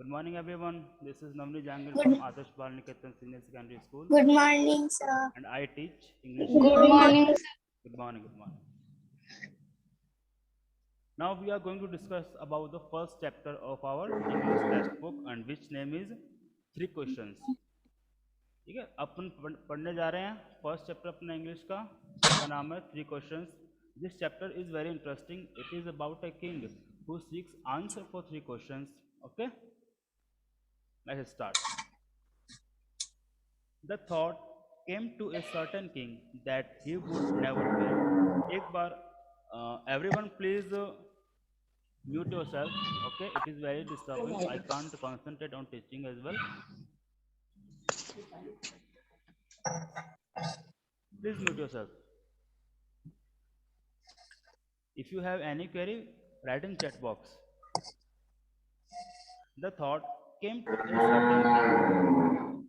Good morning, everyone. This is Navni Jangir Good, from Adarsh Bal Niketan Senior Secondary School, good morning, sir. and I teach English Good class. morning. Good morning. Good morning. Now we are going to discuss about the first chapter of our English textbook, and which name is Three Questions. ठीक है, अपन पढ़ने जा रहे हैं first chapter अपना English का, जिसका नाम है three questions. This chapter is very interesting. It is about a king who seeks answer for three questions. Okay, let's start. The thought came to a certain king that he would never fail. एक बार everyone please mute yourself. Okay, it is very disturbing. I can't concentrate on teaching as well. Please mute yourself. If you have any query, write in chat box. The thought came to a certain king.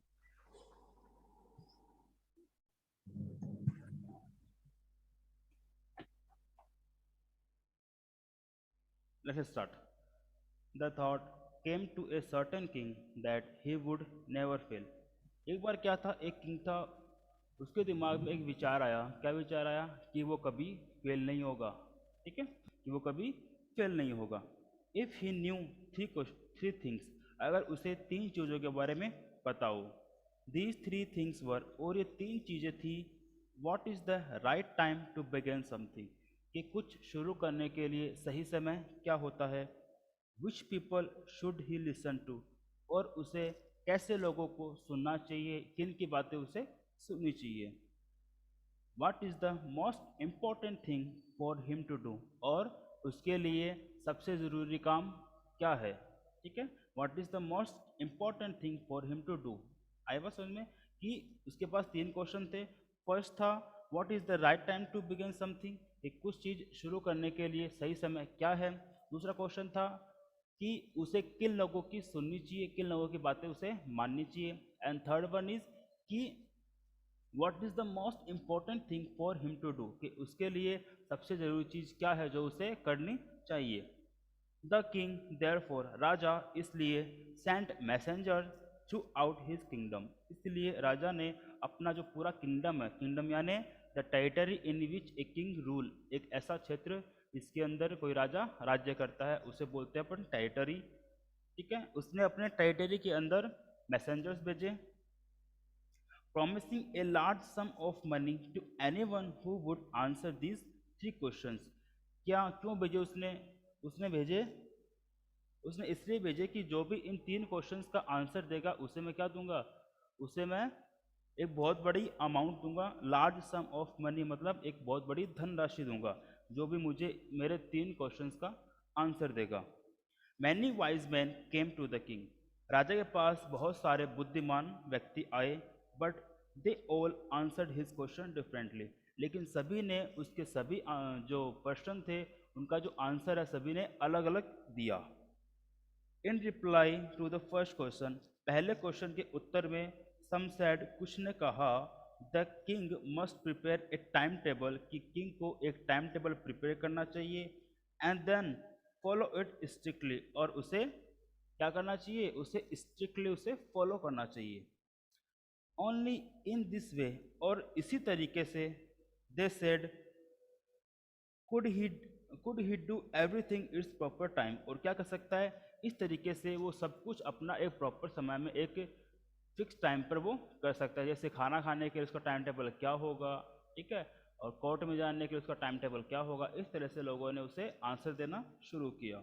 Let's start. The thought came to a certain king that he would never fail. एक बार क्या था, एक king था, उसके दिमाग में एक विचार आया. क्या विचार आया? कि वो कभी फेल नहीं होगा. ठीक है, कि वो कभी फेल नहीं होगा. If he new three things, अगर उसे तीन चीज़ों के बारे में पता हो. दीज थ्री थिंग्स वर, और ये तीन चीज़ें थी. What is the right time to begin something, कि कुछ शुरू करने के लिए सही समय क्या होता है. Which people should he listen to, और उसे कैसे लोगों को सुनना चाहिए, किन की बातें उसे सुननी चाहिए. What is the most important thing for him to do, और उसके लिए सबसे ज़रूरी काम क्या है. ठीक है, what is the most important thing for him to do. आई बात समझ में कि उसके पास तीन क्वेश्चन थे. फर्स्ट था what is the right time to begin something, कि कुछ चीज़ शुरू करने के लिए सही समय क्या है. दूसरा क्वेश्चन था कि उसे किन लोगों की सुननी चाहिए, किन लोगों की बातें उसे माननी चाहिए. एंड थर्ड वन इज कि what is the most important thing for him to do, कि उसके लिए सबसे ज़रूरी चीज़ क्या है जो उसे करनी चाहिए. द किंग देयरफॉर, राजा इसलिए, sent messenger throughout his kingdom, इसलिए राजा ने अपना जो पूरा किंगडम है, किंगडम यानी the territory in which a king rule, एक ऐसा क्षेत्र जिसके अंदर कोई राजा राज्य करता है, उसे बोलते हैं अपन टेरिटरी. ठीक है, उसने अपने टेरिटरी के अंदर मैसेंजर्स भेजे, promising a large sum of money to anyone who would answer these three questions. क्या क्यों भेजे उसने? उसने भेजे, उसने इसलिए भेजे कि जो भी इन तीन क्वेश्चंस का आंसर देगा उसे मैं क्या दूंगा, उसे मैं एक बहुत बड़ी अमाउंट दूंगा. लार्ज सम ऑफ मनी मतलब एक बहुत बड़ी धनराशि दूंगा जो भी मुझे मेरे तीन क्वेश्चंस का आंसर देगा. Many wise man came to the king, राजा के पास बहुत सारे बुद्धिमान व्यक्ति आए. But they all answered his question differently, लेकिन सभी ने उसके सभी जो प्रश्न थे उनका जो आंसर है सभी ने अलग अलग दिया. In reply to the first question, पहले क्वेश्चन के उत्तर में सम सैड, कुछ ने कहा, the king must prepare a time table, कि किंग को एक टाइम टेबल प्रिपेयर करना चाहिए. And then follow it strictly, और उसे क्या करना चाहिए, उसे स्ट्रिक्टली उसे फॉलो करना चाहिए. ओनली इन दिस वे, और इसी तरीके से, they said, could he do everything it's proper time, और क्या कर सकता है, इस तरीके से वो सब कुछ अपना एक प्रॉपर समय में एक फिक्स टाइम पर वो कर सकता है. जैसे खाना खाने के लिए उसका टाइम टेबल क्या होगा, ठीक है, और कोर्ट में जाने के लिए उसका टाइम टेबल क्या होगा. इस तरह से लोगों ने उसे आंसर देना शुरू किया.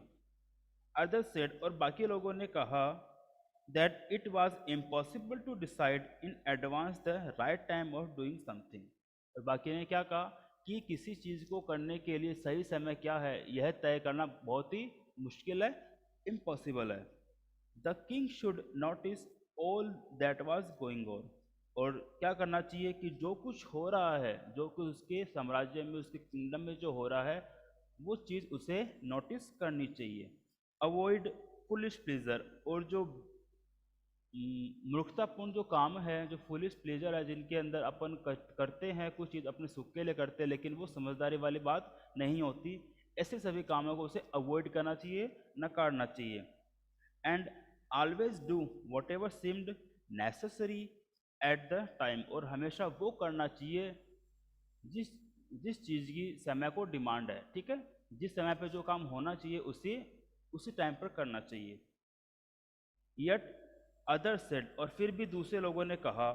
अदर सेड, और बाकी लोगों ने कहा, that it was impossible to decide in advance the right time of doing something, और बाकी ने क्या कहा कि किसी चीज़ को करने के लिए सही समय क्या है यह तय करना बहुत ही मुश्किल है, इम्पॉसिबल है. The king should notice all that was going on, और क्या करना चाहिए कि जो कुछ हो रहा है, जो कुछ उसके साम्राज्य में, उसके किंगडम में जो हो रहा है, वो चीज़ उसे नोटिस करनी चाहिए. अवॉइड फुलिश प्लीजर, और जो मूर्खतापूर्ण जो काम है, जो फुलिश प्लेजर है, जिनके अंदर अपन करते हैं कुछ चीज़ अपने सुख के लिए करते हैं लेकिन वो समझदारी वाली बात नहीं होती, ऐसे सभी कामों को उसे अवॉइड करना चाहिए, नकारना चाहिए. And always do what ever seemed necessary at the time, और हमेशा वो करना चाहिए जिस जिस चीज़ की समय को डिमांड है, ठीक है, जिस समय पे जो काम होना चाहिए उसी उसी टाइम पर करना चाहिए। यट अदर सेड, और फिर भी दूसरे लोगों ने कहा,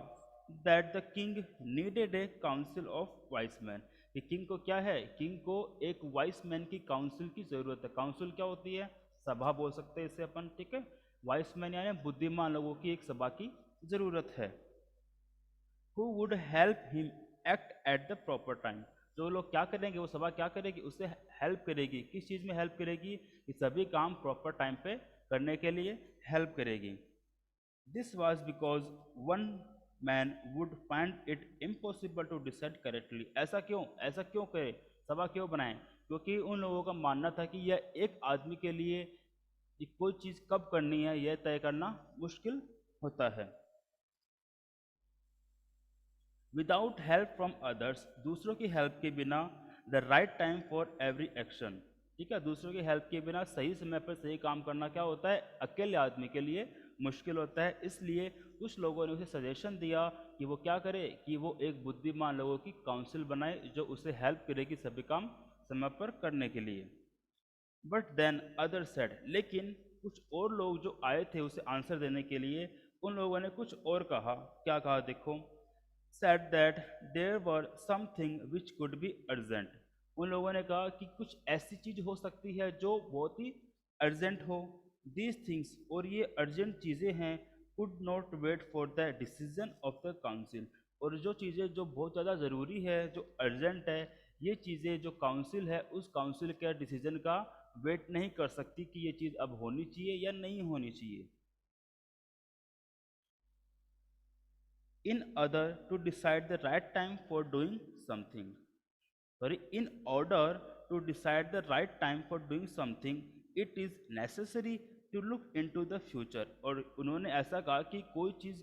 that the king needed A council of vice man, कि किंग को क्या है, किंग को एक वाइस मैन की काउंसिल की जरूरत है। काउंसिल क्या होती है, सभा बोल सकते हैं इसे अपन, ठीक है। वाइस मैन यानी बुद्धिमान लोगों की एक सभा की जरूरत है। Who would help him act at the proper time, जो लोग क्या करेंगे, वो सभा क्या करेगी, उसे हेल्प करेगी। किस चीज़ में हेल्प करेगी, कि सभी काम प्रॉपर टाइम पे करने के लिए हेल्प करेगी। This was because one man would find it impossible to decide correctly, ऐसा क्यों करे, सभा क्यों बनाए, क्योंकि उन लोगों का मानना था कि यह एक आदमी के लिए कि कोई चीज़ कब करनी है यह तय करना मुश्किल होता है। विदाउट हेल्प फ्रॉम अदर्स, दूसरों की हेल्प के बिना, the right time for every action, ठीक है, दूसरों की हेल्प के बिना सही समय पर सही काम करना क्या होता है, अकेले आदमी के लिए मुश्किल होता है। इसलिए कुछ लोगों ने उसे सजेशन दिया कि वो क्या करे, कि वो एक बुद्धिमान लोगों की काउंसिल बनाए जो उसे हेल्प करेगी सभी काम समय पर करने के लिए। बट देन अदर सेड, लेकिन कुछ और लोग जो आए थे उसे आंसर देने के लिए, उन लोगों ने कुछ और कहा। क्या कहा देखो, said that there were something which could be urgent, उन लोगों ने कहा कि कुछ ऐसी चीज हो सकती है जो बहुत ही अर्जेंट हो। these things, और ये अर्जेंट चीजें हैं, could not wait for the decision of the council, और जो चीजें जो बहुत ज़्यादा ज़रूरी है, जो अर्जेंट है, ये चीज़ें जो काउंसिल है उस काउंसिल के डिसीजन का वेट नहीं कर सकती कि ये चीज़ अब होनी चाहिए या नहीं होनी चाहिए। In order to decide the right time for doing something, sorry, in order to decide the right time for doing something, it is necessary to look into the future, और उन्होंने ऐसा कहा कि कोई चीज़,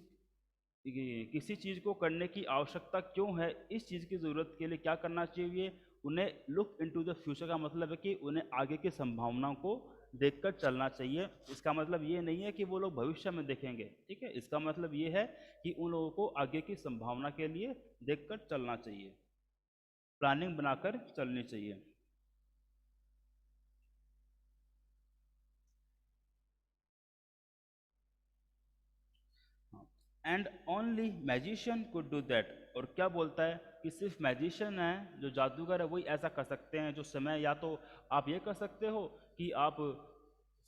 किसी चीज़ को करने की आवश्यकता क्यों है, इस चीज़ की ज़रूरत के लिए क्या करना चाहिए, उन्हें लुक इनटू द फ्यूचर का मतलब है कि उन्हें आगे की संभावनाओं को देखकर चलना चाहिए। इसका मतलब ये नहीं है कि वो लोग भविष्य में देखेंगे, ठीक है, इसका मतलब ये है कि उन लोगों को आगे की संभावना के लिए देखकर चलना चाहिए, प्लानिंग बनाकर चलनी चाहिए। And only magician could do that, और क्या बोलता है कि सिर्फ मैजिशियन है, जो जादूगर है, वही ऐसा कर सकते हैं। जो समय, या तो आप ये कर सकते हो कि आप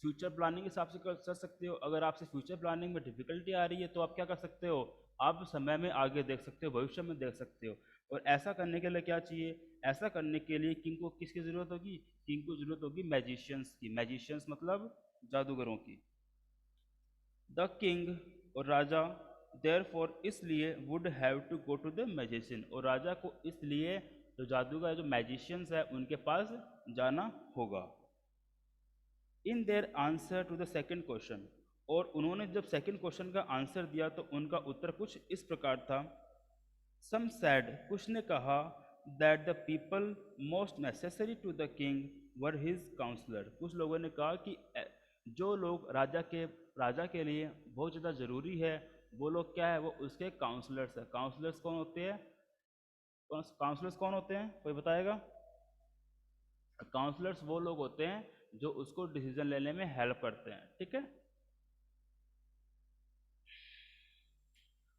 फ्यूचर प्लानिंग के हिसाब से कर सकते हो, अगर आपसे फ्यूचर प्लानिंग में डिफिकल्टी आ रही है तो आप क्या कर सकते हो, आप समय में आगे देख सकते हो, भविष्य में देख सकते हो। और ऐसा करने के लिए क्या चाहिए, ऐसा करने के लिए किंग को किसकी ज़रूरत होगी, किंग को ज़रूरत होगी मैजिशियंस की। मैजिशियंस मतलब जादूगरों की। द किंग, और राजा, देयर फॉर इसलिए, would have to go to the magician, और राजा को इसलिए जो जादूगर जो मैजिशियंस है उनके पास जाना होगा। In their answer to the second question, और उन्होंने जब सेकेंड क्वेश्चन का आंसर दिया तो उनका उत्तर कुछ इस प्रकार था। सम सैड, कुछ ने कहा, that the people most necessary to the king were his counsellor, कुछ लोगों ने कहा कि जो लोग राजा के लिए बहुत ज़्यादा ज़रूरी है वो लोग क्या है, वो उसके काउंसलर्स है। काउंसलर्स कौन होते हैं, काउंसलर्स कौन होते हैं, कोई बताएगा। काउंसलर्स वो लोग होते हैं जो उसको डिसीजन लेने में हेल्प करते हैं, ठीक है।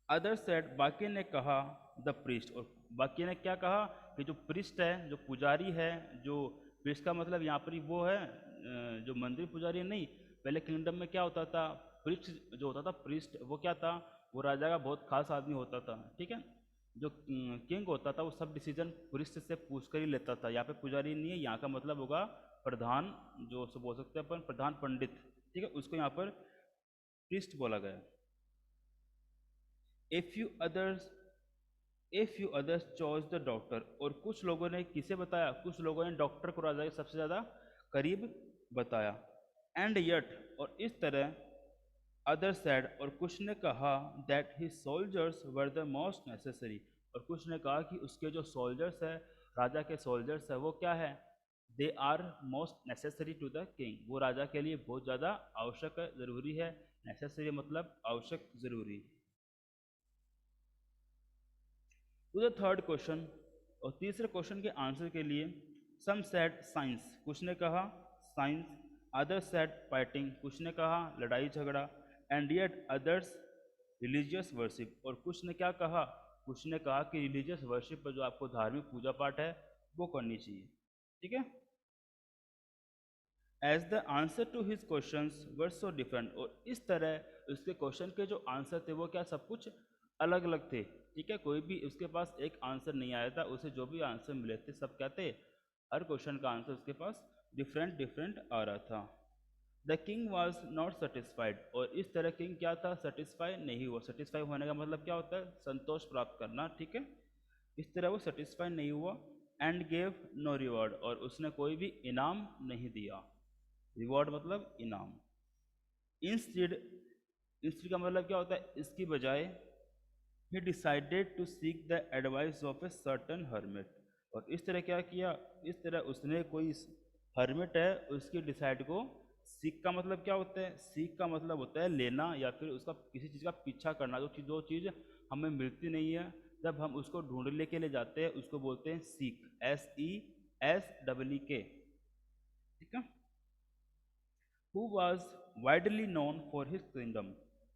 अदर सेड, बाकी ने कहा, द प्रीस्ट, और बाकी ने क्या कहा कि जो प्रीस्ट है, जो पुजारी है, जो प्रीस्ट का मतलब यहाँ पर वो है जो मंदिर पुजारी नहीं। पहले किंगडम में क्या होता था, प्रीस्ट जो होता था, प्रीस्ट वो क्या था, वो राजा का बहुत खास आदमी होता था, ठीक है। जो किंग होता था वो सब डिसीजन प्रीस्ट से पूछ कर ही लेता था। यहाँ पे पुजारी नहीं है, यहाँ का मतलब होगा प्रधान, जो बोल सकते हैं अपन प्रधान पंडित, ठीक है, उसको यहाँ पर प्रीस्ट बोला गया। A few others choice the doctor, और कुछ लोगों ने किसे बताया, कुछ लोगों ने डॉक्टर को राजा के सबसे ज़्यादा करीब बताया। एंड यट, और इस तरह, अदर सैड, और कुछ ने कहा, that his soldiers were the most necessary, और कुछ ने कहा कि उसके जो सोल्जर्स है, राजा के सोल्जर्स है, वो क्या है, they are most necessary to the king, वो राजा के लिए बहुत ज़्यादा आवश्यक है, ज़रूरी है। नेसेसरी मतलब आवश्यक, ज़रूरी। टू द थर्ड क्वेश्चन, और तीसरे क्वेश्चन के आंसर के लिए, सम सेड साइंस, कुछ ने कहा साइंस, अदर सेड फाइटिंग, कुछ ने कहा लड़ाई झगड़ा, and yet others religious worship, और कुछ ने क्या कहा, कुछ ने कहा कि रिलीजियस वर्शिप पर जो आपको धार्मिक पूजा पाठ है वो करनी चाहिए। ठीक है। As the answer to his question were so different, और इस तरह उसके क्वेश्चन के जो आंसर थे वो क्या सब कुछ अलग अलग थे। ठीक है, कोई भी उसके पास एक आंसर नहीं आया था, उसे जो भी आंसर मिले थे सब क्या थे, हर क्वेश्चन का आंसर उसके पास डिफरेंट डिफरेंट आ रहा था। The king was not satisfied, और इस तरह किंग क्या था, सेटिस्फाई नहीं हुआ। सेटिस्फाई होने का मतलब क्या होता है, संतोष प्राप्त करना। ठीक है, इस तरह वो सेटिस्फाई नहीं हुआ। एंड गेव नो रिवॉर्ड, और उसने कोई भी इनाम नहीं दिया। रिवॉर्ड मतलब इनाम। इंस्टेड, इंस्टेड का मतलब क्या होता है, इसकी बजाय he decided to seek the advice of a certain hermit, और इस तरह क्या किया, इस तरह उसने कोई हर्मिट है उसकी डिसाइड को, सीख का मतलब क्या होता है, सीख का मतलब होता है लेना या फिर उसका किसी चीज़ का पीछा करना। जो चीज़ हमें मिलती नहीं है, जब हम उसको ढूंढने के लिए जाते हैं उसको बोलते हैं सीख, SESEEK। ठीक है। Who was widely known for his kingdom,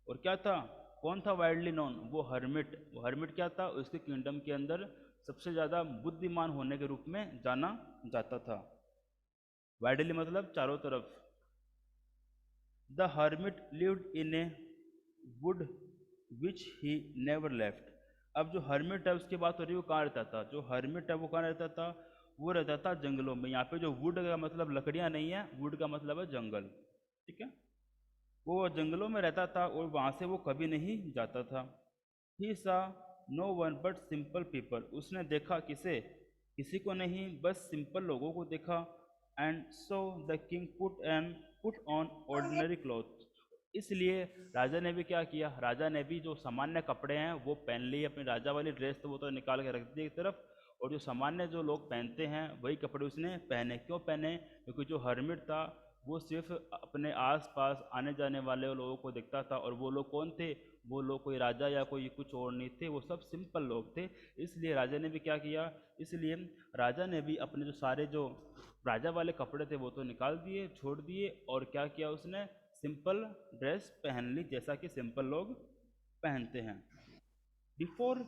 और क्या था, कौन था वाइडली नोन, वो हर्मिट। वो हर्मिट क्या था, उसके किंगडम के अंदर सबसे ज़्यादा बुद्धिमान होने के रूप में जाना जाता था। वाइडली मतलब चारों तरफ। The hermit lived in A would which he never left, अब जो हर्मिट है उसकी बात हो रही है, वो कहाँ रहता था, जो हर्मिट है वो कहाँ रहता था, वो रहता था जंगलों में। यहाँ पे जो वुड का मतलब लकड़ियाँ नहीं है, वुड का मतलब है जंगल। ठीक है, वो जंगलों में रहता था और वहाँ से वो कभी नहीं जाता था। He saw no one but simple people, उसने देखा किसे, किसी को नहीं, बस सिंपल लोगों को देखा। And so the king put on ordinary cloth, इसलिए राजा ने भी क्या किया, राजा ने भी जो सामान्य कपड़े हैं वो पहन लिए। अपनी राजा वाली ड्रेस तो वो तो निकाल के रख दी एक तरफ, और जो सामान्य जो लोग पहनते हैं वही कपड़े उसने पहने। क्यों पहने, क्योंकि जो हर्मिट था वो सिर्फ अपने आसपास आने जाने वाले लोगों को देखता था, और वो लोग कौन थे, वो लोग कोई राजा या कोई कुछ और नहीं थे, वो सब सिंपल लोग थे। इसलिए राजा ने भी क्या किया, इसलिए राजा ने भी अपने जो सारे जो राजा वाले कपड़े थे वो तो निकाल दिए, छोड़ दिए, और क्या किया उसने, सिंपल ड्रेस पहन ली जैसा कि सिंपल लोग पहनते हैं। Before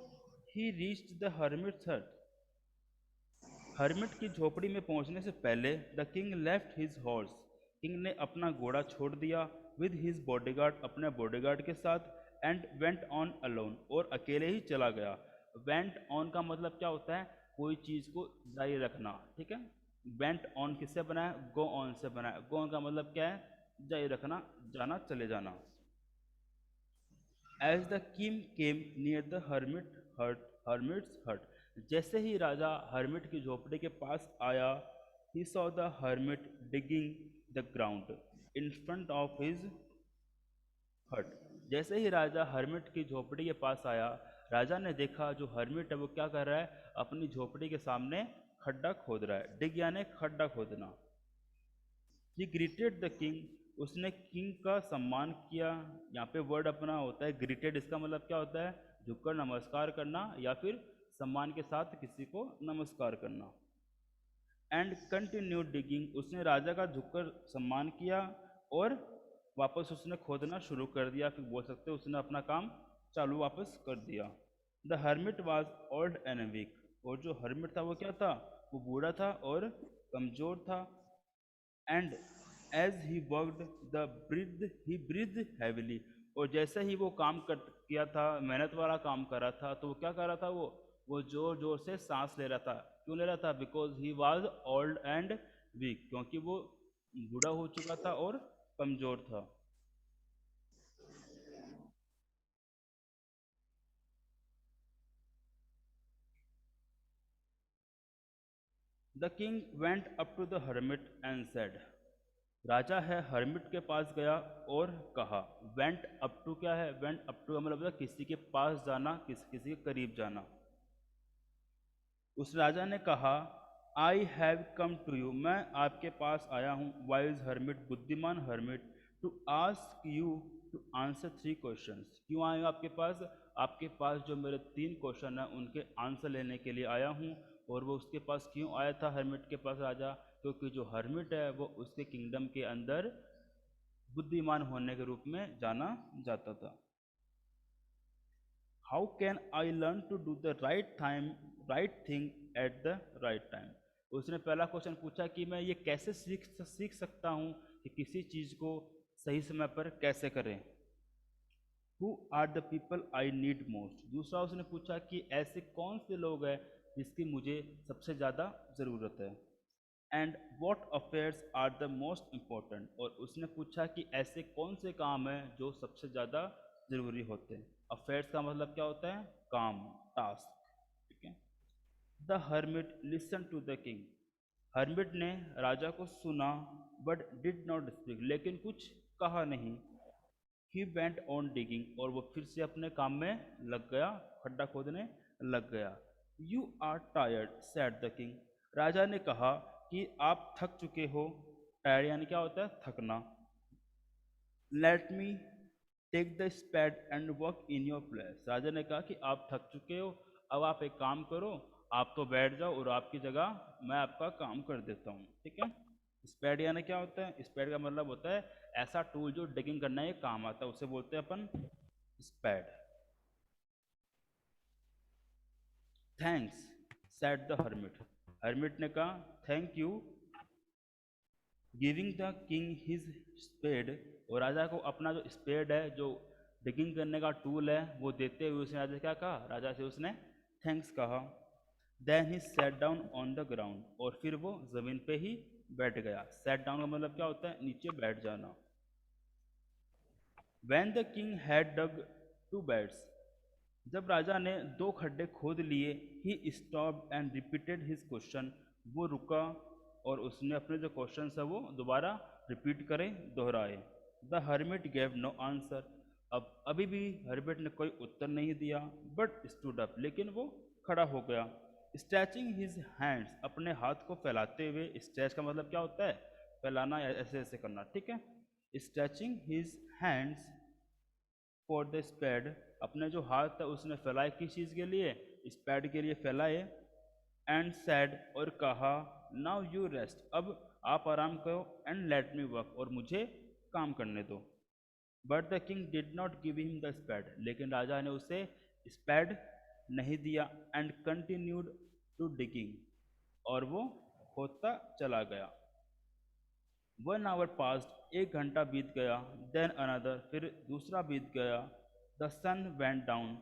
he reached the hermit's हट, हर्मिट की झोपड़ी में पहुंचने से पहले the king left his horse, king ने अपना घोड़ा छोड़ दिया, विद हिज बॉडीगार्ड, अपने बॉडीगार्ड के साथ, एंड वेंट ऑन अलोन, और अकेले ही चला गया। वेंट ऑन का मतलब क्या होता है, कोई चीज़ को जारी रखना। ठीक है, वेंट ऑन किससे बना है, गो ऑन से बना है। गो ऑन का मतलब क्या है, जारी रखना, जाना, चले जाना। As the king came near the hermit's hut, जैसे ही राजा हर्मिट की झोपड़ी के पास आया, he saw the hermit digging the ground in front of his हट, जैसे ही राजा हर्मिट की झोपड़ी के पास आया, राजा ने देखा जो हर्मिट है वो क्या कर रहा है, अपनी झोपड़ी के सामने खड्डा खोद रहा है। डिग यानी खड्डा खोदना। ही ग्रीटेड द किंग, उसने किंग का सम्मान किया। यहाँ पे वर्ड अपना होता है ग्रीटेड, इसका मतलब क्या होता है, झुककर नमस्कार करना या फिर सम्मान के साथ किसी को नमस्कार करना। एंड कंटिन्यू डिगिंग, उसने राजा का झुककर सम्मान किया और वापस उसने खोदना शुरू कर दिया, फिर बोल सकते हैं उसने अपना काम चालू वापस कर दिया। The hermit was old and weak, और जो हर्मिट था वो क्या था, वो बूढ़ा था और कमजोर था। And as he worked the breath he breath heavily, और जैसे ही वो काम कर किया था, मेहनत वाला काम कर रहा था, तो वो क्या कर रहा था, वो जोर जोर से सांस ले रहा था। क्यों ले रहा था, because he was old and weak, क्योंकि वो बूढ़ा हो चुका था और कमजोर था। The king went up to the hermit and said, राजा है हर्मिट के पास गया और कहा। वेंट अप टू क्या है, वेंट अप टू का मतलब है किसी के पास जाना, किसी के करीब जाना। उस राजा ने कहा, I have come to you, मैं आपके पास आया हूँ, वाइज हर्मिट, बुद्धिमान hermit, to ask you to answer 3 questions. क्यों आया हूँ आपके पास? आपके पास जो मेरे 3 क्वेश्चन हैं उनके आंसर लेने के लिए आया हूँ। और वो उसके पास क्यों आया था हर्मिट के पास राजा? क्योंकि जो हर्मिट है वो उसके किंगडम के अंदर बुद्धिमान होने के रूप में जाना जाता था। How can I learn to do the right thing at the right time? उसने पहला क्वेश्चन पूछा कि मैं ये कैसे सीख सकता हूँ कि किसी चीज़ को सही समय पर कैसे करें। Who are the people I need most? दूसरा उसने पूछा कि ऐसे कौन से लोग हैं जिसकी मुझे सबसे ज़्यादा ज़रूरत है। And what affairs are the most important? और उसने पूछा कि ऐसे कौन से काम हैं जो सबसे ज़्यादा ज़रूरी होते हैं। अफेयर्स का मतलब क्या होता है? काम, टास्क। ठीक है। The hermit listen to the king, hermit ने राजा को सुना बट डिड नॉट स्पीक, लेकिन कुछ कहा नहीं। ही वेंट ऑन डिगिंग, और वो फिर से अपने काम में लग गया, खड्डा खोदने लग गया। You are tired said the king, राजा ने कहा कि आप थक चुके हो। टायर्ड यानी क्या होता है? थकना। Let me take the spade and work in your place, राजा ने कहा कि आप थक चुके हो, अब आप एक काम करो, आप तो बैठ जाओ और आपकी जगह मैं आपका काम कर देता हूँ। ठीक है। स्पैड यानी क्या होता है? स्पैड का मतलब होता है ऐसा टूल जो डिगिंग करने के काम आता है, उसे बोलते हैं अपन spade. Thanks said the hermit, hermit ने कहा thank you, giving the king his spade, और राजा को अपना जो स्पेड है, जो डिगिंग करने का टूल है, वो देते हुए उसने राजा क्या कहा? राजा से उसने थैंक्स कहा। Then he set down on the ground, और फिर वो जमीन पे ही बैठ गया। सेट डाउन का मतलब क्या होता है? नीचे बैठ जाना। When the king had dug 2 beds, जब राजा ने 2 खड्डे खोद लिए, he stopped and repeated his question, वो रुका और उसने अपने जो क्वेश्चन है वो दोबारा रिपीट करे, दोहराए। The hermit gave no answer, अब अभी भी हर्मिट ने कोई उत्तर नहीं दिया। बट स्टूड अप, लेकिन वो खड़ा हो गया। स्ट्रेचिंग हिज हैंड्स, अपने हाथ को फैलाते हुए, स्ट्रेच का मतलब क्या होता है? फैलाना या ऐसे ऐसे करना। ठीक है। Stretching his hands for the spade, अपने जो हाथ है उसने फैलाए किस चीज़ के लिए? स्पैड के लिए फैलाए। एंड सैड, और कहा नाउ यू रेस्ट, अब आप आराम करो, एंड लेट मी वर्क, और मुझे काम करने दो। But the king did not give him the spade, लेकिन राजा ने उसे स्पैड नहीं दिया। एंड कंटिन्यूड टू डिगिंग, और वो खोदता चला गया। 1 hour passed, 1 घंटा बीत गया। देन अनदर, फिर दूसरा बीत गया। The sun went down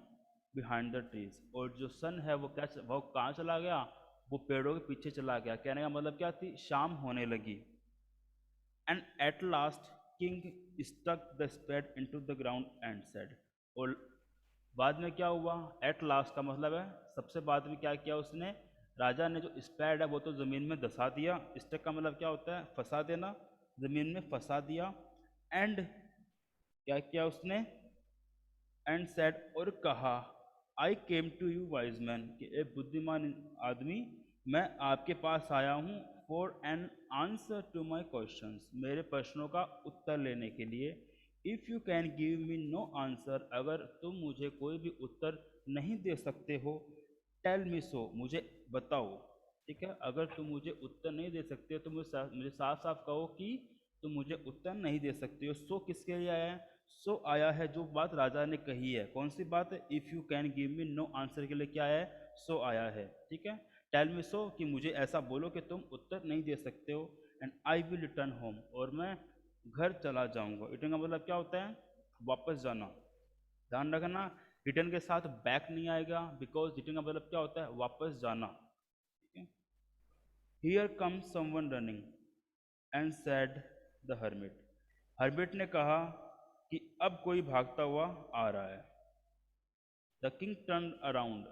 behind the trees, और जो सन है वो कहाँ चला गया? वो पेड़ों के पीछे चला गया। कहने का मतलब क्या थी? शाम होने लगी। And at last king stuck the spade into the ground and said, और बाद में क्या हुआ? एट लास्ट का मतलब है सबसे बाद में क्या किया उसने? राजा ने जो स्पैड है वो तो ज़मीन में धंसा दिया। स्टक का मतलब क्या होता है? फंसा देना, ज़मीन में फंसा दिया। एंड क्या किया उसने? एंड सेड, और कहा I came to you wise man, कि ए बुद्धिमान आदमी, मैं आपके पास आया हूँ for an answer to my questions, मेरे प्रश्नों का उत्तर लेने के लिए। If you can give me no answer, अगर तुम मुझे कोई भी उत्तर नहीं दे सकते हो, टेल मी सो, मुझे बताओ। ठीक है। अगर तुम मुझे उत्तर नहीं दे सकते हो तो मुझे साफ साफ कहो कि तुम मुझे उत्तर नहीं दे सकते हो। सो किसके लिए आया है? सो आया है जो बात राजा ने कही है। कौन सी बात है? If you can give me no answer के लिए क्या है? सो आया है। ठीक है। टेल मी सो, कि मुझे ऐसा बोलो कि तुम उत्तर नहीं दे सकते हो। And I will return home, और मैं घर चला जाऊंगा। रिटर्न का मतलब क्या होता है? वापस जाना। ध्यान रखना, रिटर्न के साथ बैक नहीं आएगा, बिकॉज रिटर्न का मतलब क्या होता है? वापस जाना। ठीक है। Here come someone running and sad the hermit, hermit ने कहा कि अब कोई भागता हुआ आ रहा है। The king turn around,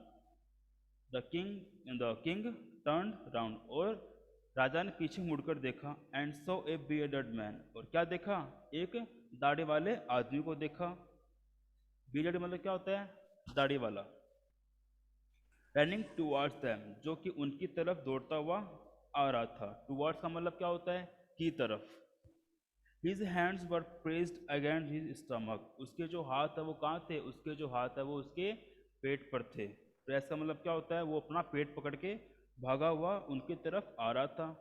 the king turn around, और राजा ने पीछे मुड़कर देखा। And so A bearded man, और क्या देखा? एक दाढ़ी वाले आदमी को देखा। बियर्ड मतलब क्या होता है? दाढ़ी वाला। रनिंग टूवर्ड्स देम, जो कि उनकी तरफ दौड़ता हुआ आ रहा था। टुवर्ड्स का मतलब क्या होता है, की तरफ। His hands were pressed against his stomach, उसके जो हाथ है वो कहाँ थे, उसके जो हाथ है वो उसके पेट पर थे। प्रेस का मतलब क्या होता है, वो अपना पेट पकड़ के भागा हुआ उनकी तरफ आ रहा था।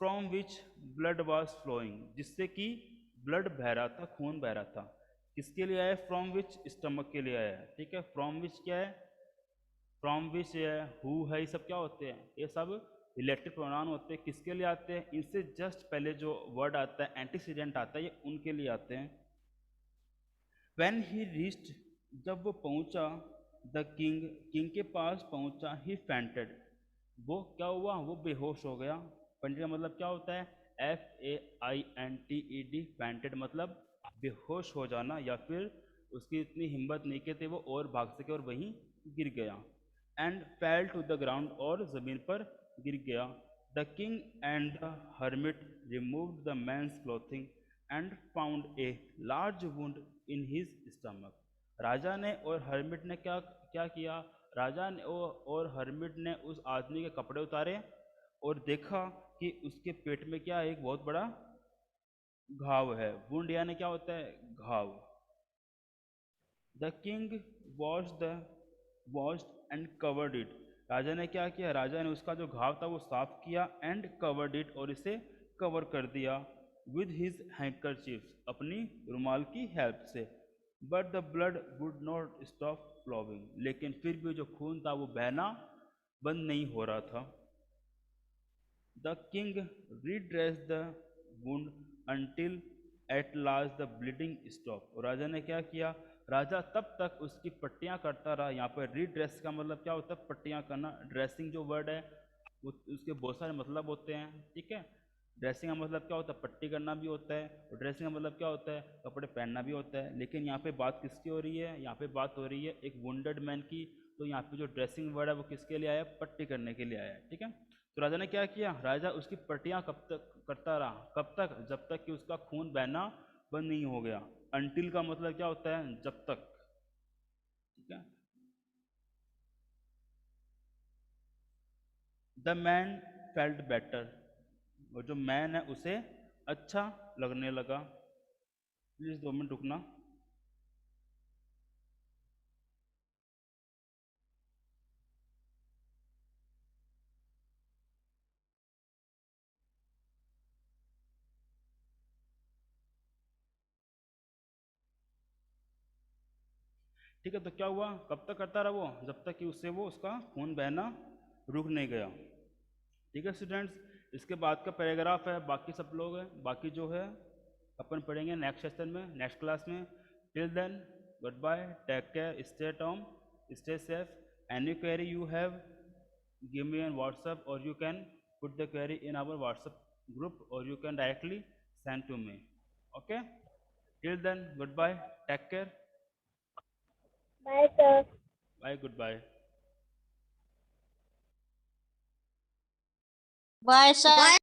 From which blood was flowing, जिससे कि ब्लड बह रहा था, खून बह रहा था। किसके लिए आया, फ्रॉम विच, स्टमक के लिए आया है, ठीक है। फ्रॉम विच क्या है, फ्रॉम विच है, हु है, ये सब क्या होते हैं, ये सब रिलेटिव प्रोनाउन होते हैं। किसके लिए आते हैं, इनसे जस्ट पहले जो वर्ड आता है एंटीसीडेंट आता है, ये उनके लिए आते हैं। व्हेन ही रीच्ड, जब वो पहुंचा, द किंग, किंग के पास पहुंचा, ही फेंटेड, वो क्या हुआ, वो बेहोश हो गया। फेंटेड का मतलब क्या होता है, FAINTED, फेंटेड मतलब बेहोश हो जाना, या फिर उसकी इतनी हिम्मत नहीं कि थे वो और भाग सके और वहीं गिर गया। And fell to the ground, और जमीन पर गिर गया। The king and the hermit removed the man's clothing and found a large wound in his stomach. राजा ने और हर्मिट ने क्या क्या किया, राजा ने और हर्मिट ने उस आदमी के कपड़े उतारे और देखा कि उसके पेट में क्या है, एक बहुत बड़ा घाव है। वुंड यानी क्या होता है, घाव। The king washed and covered it, राजा ने क्या किया, राजा ने उसका जो घाव था वो साफ किया, एंड कवर्ड इट, और इसे कवर कर दिया, विद हिज हैंकरचीफ, अपनी रुमाल की हेल्प से। But the blood would not stop flowing, लेकिन फिर भी जो खून था वो बहना बंद नहीं हो रहा था। The king redressed the wound until at last the bleeding stopped, और राजा ने क्या किया, राजा तब तक उसकी पट्टियां करता रहा। यहाँ पर रीड्रेस का मतलब क्या होता है, पट्टियां करना। ड्रेसिंग जो वर्ड है वो उसके बहुत सारे मतलब होते हैं, ठीक है। ड्रेसिंग का मतलब क्या होता है, पट्टी करना भी होता है, और ड्रेसिंग का मतलब क्या होता है, कपड़े पहनना भी होता है। लेकिन यहाँ पे बात किसकी हो रही है, यहाँ पे बात हो रही है एक वुंडेड मैन की। तो यहाँ पे जो ड्रेसिंग वर्ड है वो किसके लिए आया, पट्टी करने के लिए आया है, ठीक है। तो राजा ने क्या किया, राजा उसकी पट्टियां कब तक करता रहा, कब तक, जब तक कि उसका खून बहना बंद नहीं हो गया। अंटिल का मतलब क्या होता है, जब तक, ठीक है। द मैन फेल्ट बेटर, और जो मैन है उसे अच्छा लगने लगा। प्लीज 2 मिनट रुकना। ठीक है, तो क्या हुआ, कब तक करता रहा वो, जब तक कि उससे वो उसका खून बहना रुक नहीं गया। ठीक है स्टूडेंट्स, इसके बाद का पैराग्राफ है, बाकी सब लोग हैं, बाकी जो है अपन पढ़ेंगे नेक्स्ट सेशन में, नेक्स्ट क्लास में। Till then, good bye, take care, stay at home, stay safe. Any query you have, give me on WhatsApp, or you can put the query in our WhatsApp group, or you can directly send to me. Okay? Till then, goodbye. Take care. Bye, sir. Bye. Goodbye. Bye, sir.